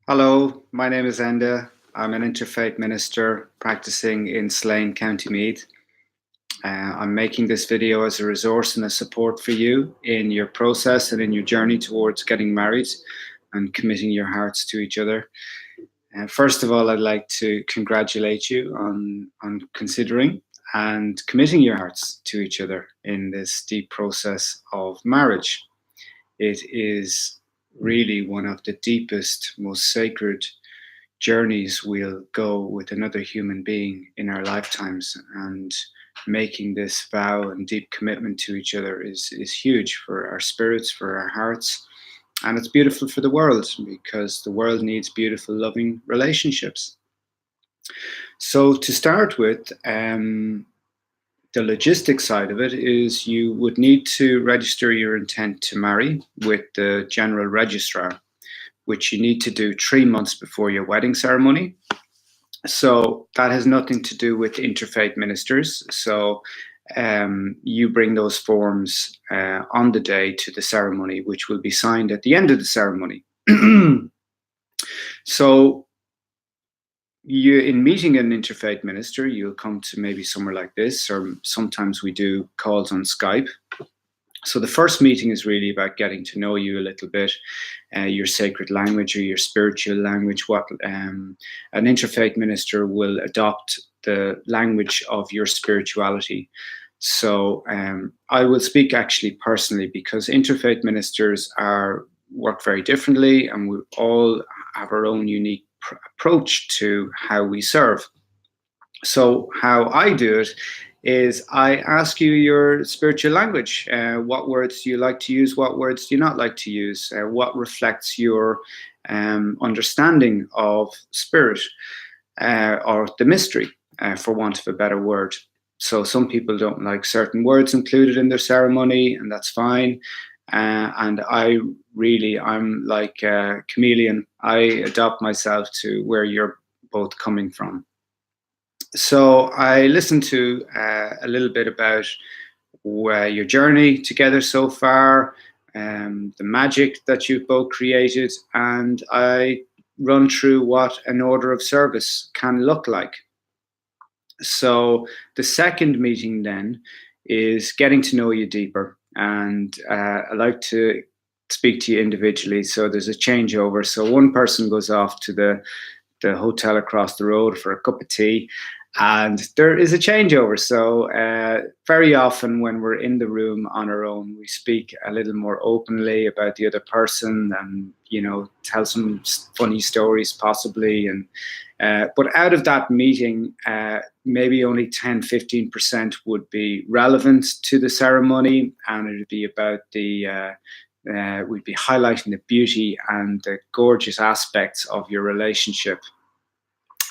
Hello, my name is Enda. I'm an interfaith minister practicing in Slane, County Meath. I'm making this video as a resource and a support for you in your process and in your journey towards getting married and committing your hearts to each other. First of all, I'd like to congratulate you on considering and committing your hearts to each other in this deep process of marriage. It is really one of the deepest, most sacred journeys we'll go with another human being in our lifetimes. And making this vow and deep commitment to each other is huge for our spirits, for our hearts. And it's beautiful for the world because the world needs beautiful, loving relationships. So, to start with, the logistics side of it is you would need to register your intent to marry with the general registrar, which you need to do 3 months before your wedding ceremony. So that has nothing to do with interfaith ministers. So you bring those forms on the day to the ceremony, which will be signed at the end of the ceremony. So you, in meeting an interfaith minister, you'll come to maybe somewhere like this, or sometimes we do calls on Skype. So the first meeting is really about getting to know you a little bit, your sacred language or your spiritual language. What an interfaith minister will adopt the language of your spirituality. So I will speak actually personally because interfaith ministers work very differently, and we all have our own unique approach to how we serve. So how I do it is I ask you your spiritual language. What words do you like to use? What words do you not like to use? What reflects your understanding of spirit or the mystery, for want of a better word. So some people don't like certain words included in their ceremony, and that's fine. And I'm like a chameleon. I adapt myself to where you're both coming from. So I listened to a little bit about your journey together so far, the magic that you've both created, and I run through what an order of service can look like. So the second meeting then is getting to know you deeper, and I like to speak to you individually. So there's a changeover. So one person goes off to the hotel across the road for a cup of tea, and there is a changeover. So very often when we're in the room on our own, we speak a little more openly about the other person and, tell some funny stories possibly. And but out of that meeting, maybe only 10-15% would be relevant to the ceremony, and it would be about we'd be highlighting the beauty and the gorgeous aspects of your relationship.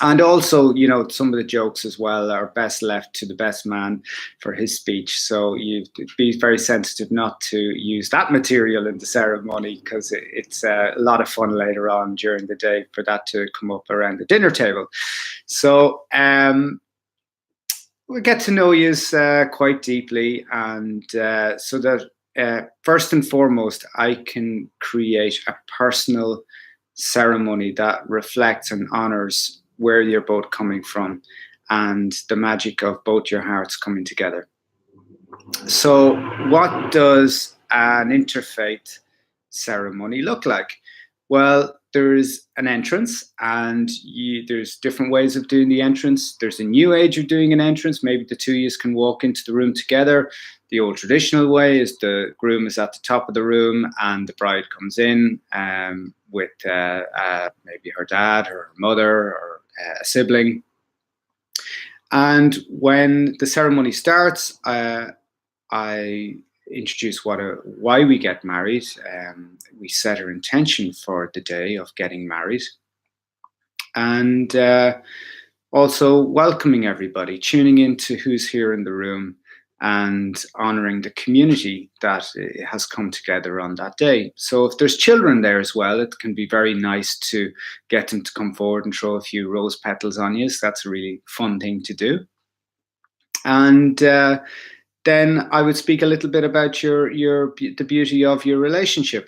And also, some of the jokes as well are best left to the best man for his speech. So you be very sensitive not to use that material in the ceremony, because it's a lot of fun later on during the day for that to come up around the dinner table. So we'll get to know you quite deeply, and so that first and foremost, I can create a personal ceremony that reflects and honors where you're both coming from and the magic of both your hearts coming together. So what does an interfaith ceremony look like? Well, there's an entrance, and there's different ways of doing the entrance. There's a new age of doing an entrance. Maybe the two of you can walk into the room together. The old traditional way is the groom is at the top of the room and the bride comes in with maybe her dad or her mother or a sibling. And when the ceremony starts, I introduce why we get married. We set our intention for the day of getting married, and also welcoming everybody, tuning into who's here in the room, and honoring the community that has come together on that day. So if there's children there as well, it can be very nice to get them to come forward and throw a few rose petals on you. So that's a really fun thing to do. And then I would speak a little bit about the beauty of your relationship.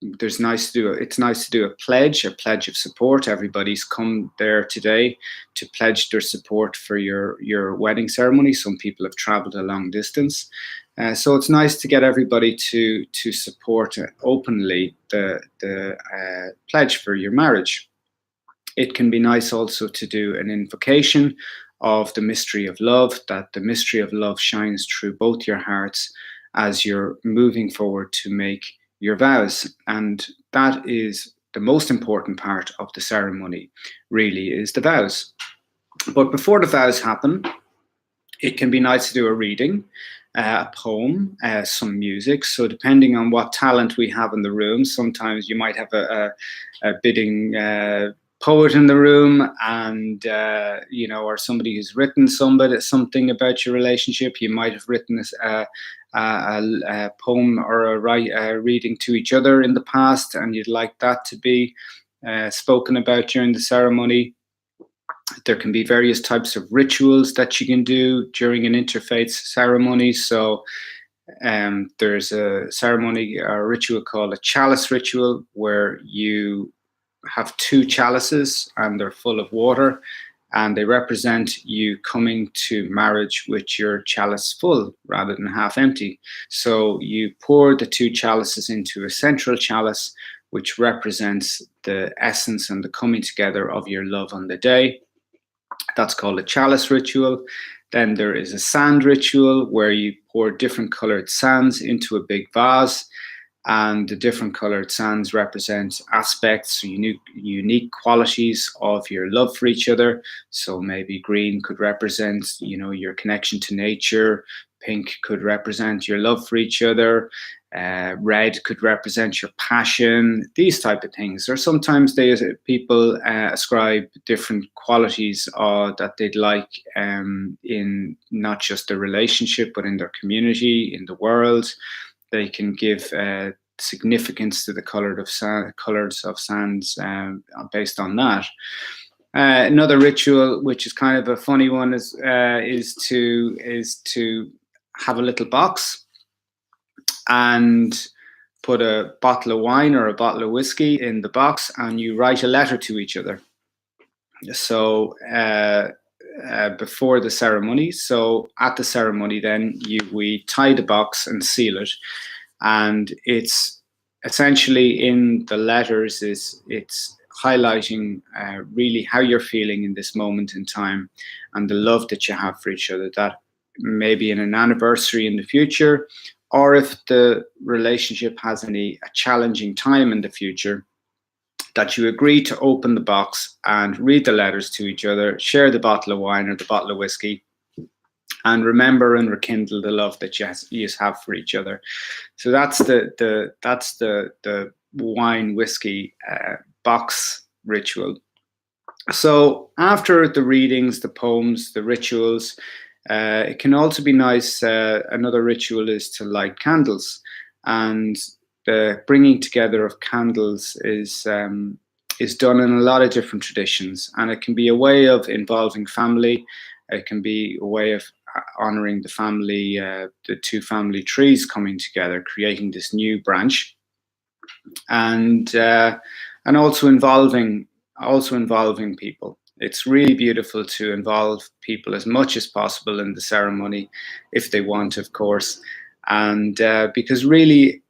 it's nice to do a pledge of support. Everybody's come there today to pledge their support for your wedding ceremony. Some people have traveled a long distance, so it's nice to get everybody to support openly the pledge for your marriage. It can be nice also to do an invocation of the mystery of love, that the mystery of love shines through both your hearts as you're moving forward to make your vows. And that is the most important part of the ceremony, really, is the vows. But before the vows happen, it can be nice to do a reading, a poem, some music. So depending on what talent we have in the room, sometimes you might have a bidding poet in the room, and or somebody who's written something about your relationship. You might have written a poem or a reading to each other in the past, and you'd like that to be spoken about during the ceremony. There can be various types of rituals that you can do during an interfaith ceremony. So there's a ceremony, a ritual called a chalice ritual, where you have two chalices and they're full of water, and they represent you coming to marriage with your chalice full rather than half empty. So you pour the two chalices into a central chalice, which represents the essence and the coming together of your love on the day. That's called a chalice ritual. Then there is a sand ritual, where you pour different colored sands into a big vase, and the different colored sands represent aspects, unique qualities of your love for each other. So maybe green could represent, your connection to nature. Pink could represent your love for each other. Red could represent your passion, these type of things. Or sometimes people ascribe different qualities that they'd like in not just the relationship, but in their community, in the world. They can give significance to the colors of sands based on that. Another ritual, which is kind of a funny one, is to have a little box and put a bottle of wine or a bottle of whiskey in the box, and you write a letter to each other. So before the ceremony, so at the ceremony, then we tie the box and seal it, and it's essentially in the letters it's highlighting really how you're feeling in this moment in time, and the love that you have for each other. That maybe in an anniversary in the future, or if the relationship has a challenging time in the future, that you agree to open the box and read the letters to each other, share the bottle of wine or the bottle of whiskey, and remember and rekindle the love that you have for each other. So that's the wine whiskey box ritual. So after the readings, the poems, the rituals, it can also be nice. Another ritual is to light candles, and the bringing together of candles is done in a lot of different traditions, and it can be a way of involving family. It can be a way of honoring the family, the two family trees coming together, creating this new branch, and also involving people. It's really beautiful to involve people as much as possible in the ceremony, if they want, of course, and because really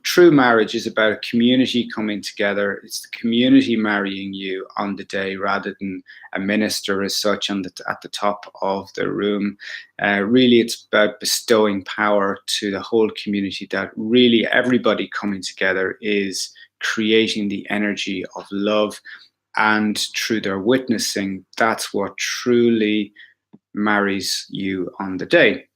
true marriage is about a community coming together. It's the community marrying you on the day, rather than a minister as such at the top of the room. Really, it's about bestowing power to the whole community, that really everybody coming together is creating the energy of love, and through their witnessing, that's what truly marries you on the day.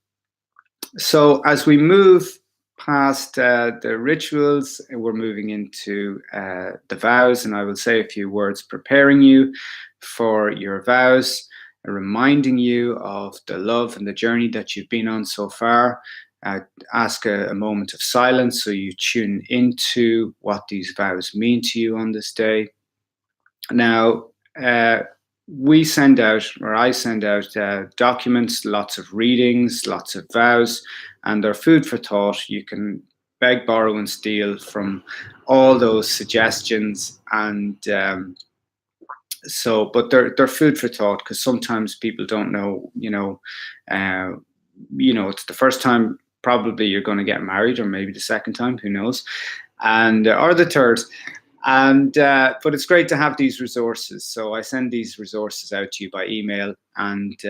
So as we move past the rituals, we're moving into the vows, and I will say a few words preparing you for your vows, reminding you of the love and the journey that you've been on so far. Ask a moment of silence so you tune into what these vows mean to you on this day. Now, I send out documents, lots of readings, lots of vows, and they're food for thought. You can beg, borrow, and steal from all those suggestions, and but they're food for thought, because sometimes people don't know, it's the first time probably you're going to get married, or maybe the second time, who knows, and or the third. And but it's great to have these resources. So I send these resources out to you by email, and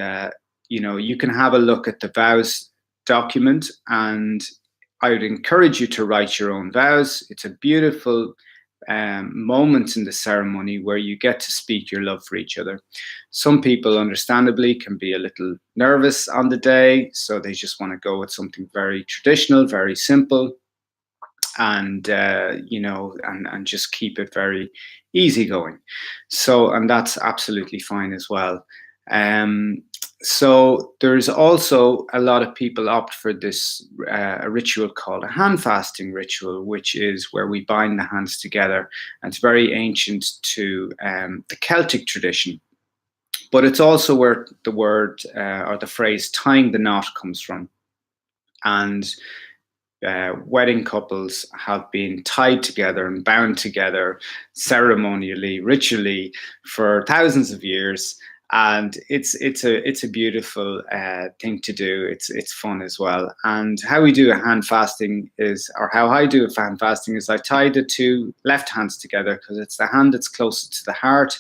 you can have a look at the vows document, and I would encourage you to write your own vows. It's a beautiful moment in the ceremony where you get to speak your love for each other. Some people, understandably, can be a little nervous on the day, so they just want to go with something very traditional, very simple, and and just keep it very easygoing. And that's absolutely fine as well. So there's also a lot of people opt for this a ritual called a hand fasting ritual, which is where we bind the hands together. And it's very ancient to the Celtic tradition, but it's also where the word or the phrase tying the knot comes from. And wedding couples have been tied together and bound together ceremonially, ritually, for thousands of years. And it's a beautiful thing to do. It's fun as well. And how we do a hand fasting is, or how I do a hand fasting is, I tie the two left hands together, because it's the hand that's closest to the heart.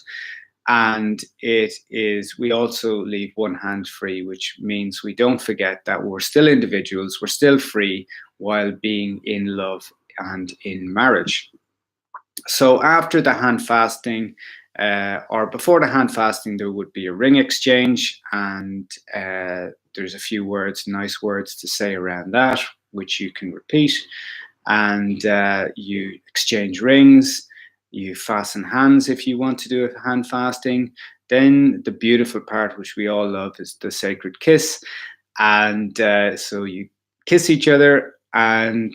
And we also leave one hand free, which means we don't forget that we're still individuals, we're still free, while being in love and in marriage. So after the hand fasting, or before the hand fasting, there would be a ring exchange, and there's a few nice words to say around that, which you can repeat. And you exchange rings, you fasten hands if you want to do a hand fasting. Then the beautiful part, which we all love, is the sacred kiss. And so you kiss each other, and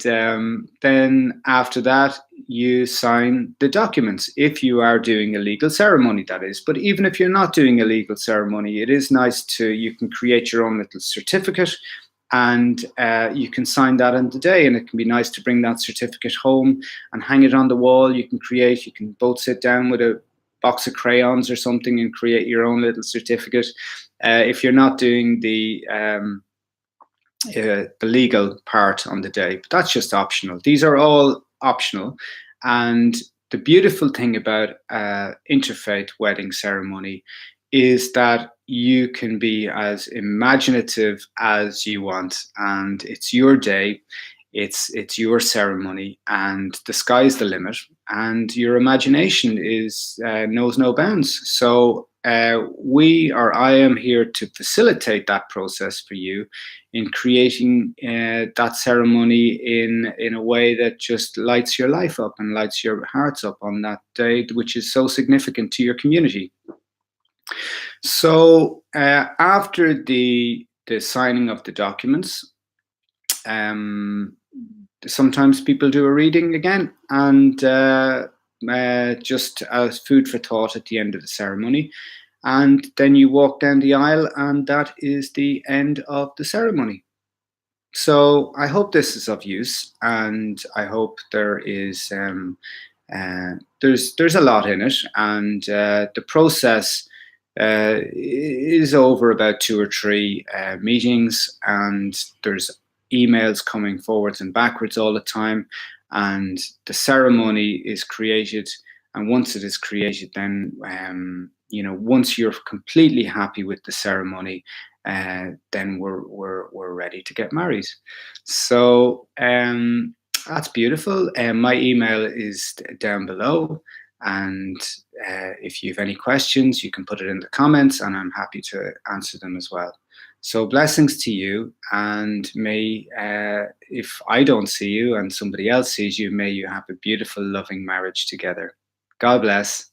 then after that, you sign the documents, if you are doing a legal ceremony, that is. But even if you're not doing a legal ceremony, it is nice you can create your own little certificate, and you can sign that on the day. And it can be nice to bring that certificate home and hang it on the wall. You can both sit down with a box of crayons or something and create your own little certificate. If you're not doing the legal part on the day, but that's just optional. These are all optional. And the beautiful thing about interfaith wedding ceremony is that you can be as imaginative as you want, and it's your day, it's your ceremony, and the sky's the limit, and your imagination knows no bounds. So I am here to facilitate that process for you in creating that ceremony in a way that just lights your life up and lights your hearts up on that day, which is so significant to your community. So after the signing of the documents, sometimes people do a reading again, and just as food for thought at the end of the ceremony. And then you walk down the aisle, and that is the end of the ceremony. So I hope this is of use, and I hope there is there's a lot in it, and the process is over about 2 or 3 meetings, and there's emails coming forwards and backwards all the time, and the ceremony is created. And once it is created, then once you're completely happy with the ceremony, then we're ready to get married. So that's beautiful. My email is down below, and if you have any questions, you can put it in the comments, and I'm happy to answer them as well. So blessings to you, and may, if I don't see you and somebody else sees you, may you have a beautiful, loving marriage together. God bless.